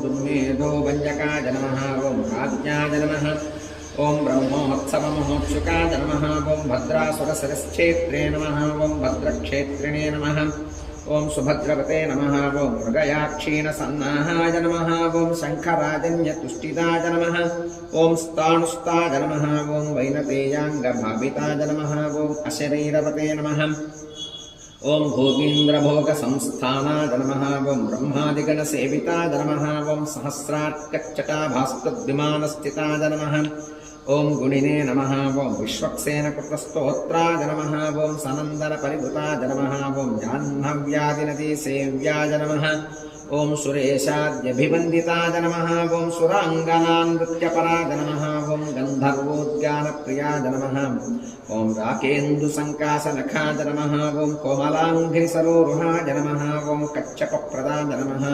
दुर्मेधो भञ्जकाय नमः ॐ राज्ञाय नमः ॐ ब्रह्मोत्सवमहोत्सुकाय नमः ॐ भद्रासुरसरश्चेत्रे नमः ॐ भद्रक्षेत्रिणे नमः ॐ सुभद्रवते नमः ॐ मृगयाक्षीणसन्नाहाय नमः ॐ शङ्खराजन्यतुष्टिदाय नमः ॐ स्थाणुस्ताय नमः ॐ वैनतेयाङ्गभाविताय नमः ॐ अशरीरवते नमः ॐ भोगीन्द्रभोगसंस्थानाय नमः ॐ ब्रह्मादिगणसेविताय नमः ॐ सहस्राट्कच्चटाभास्तद्विमानस्थिताय नमः ॐ गुणिने नमः ॐ विश्वक्सेनकृतस्तोत्राय नमः ॐ सनन्दनपरिभृताय नमः ॐ जाह्नव्यादिनदीसेव्याय नमः ॐ सुरेशाद्यभिवन्दिताय नमः ॐ सुराङ्गनानृत्यपराय नमः ॐ गन्धर्वोद्गानप्रियाय नमः ॐ राकेन्दुसङ्कासनखाय नमः ॐ कोमलाङ्घ्रिसरोरुहाय नमः ॐ कच्छपप्रदाय नमः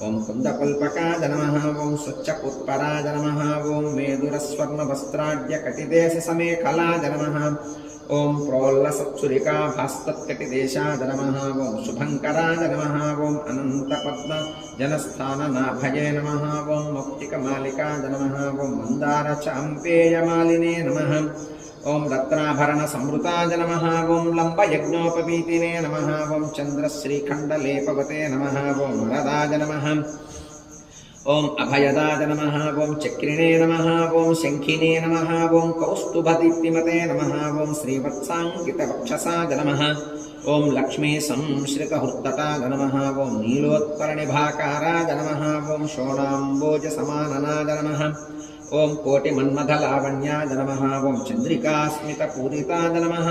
ॐ कुन्दपुल्पकाय नमः ॐ स्वच्छपुत्पराय नमः ॐ मेदुरस्वर्णवस्त्राढ्यकटिदेशसमेखलाय नमः ॐ प्रोल्लसत्सुरिकाभास्तत्कटिदेशाय नमः ॐ शुभङ्कराय नमः ॐ अनन्तपद्मजनस्थाननाभये नमः ॐ मौक्तिकमालिकाय नमः ॐ मन्दारचाम्पेयमालिने नमः ॐ रत्नाभरणसंवृताय नमः ॐ लम्बयज्ञोपवीतिने नमः ॐ चन्द्रश्रीखण्डलेपवते नमः ॐ वरदाय नमः ॐ अभयदाय नमः ॐ चक्रिणे नमः ॐ शङ्खिने नमः ॐ कौस्तुभदीप्तिमते नमः ॐ श्रीवत्साङ्कितवक्षसाय नमः ॐ लक्ष्मीसंश्रितहृत्तटाय नमः ॐ नीलोत्पलनिभाकाराय नमः ॐ शोणाम्बोजसमाननाय नमः ॐ कोटिमन्मथलावण्याय नमः ॐ चन्द्रिकास्मितपूरिताय नमः।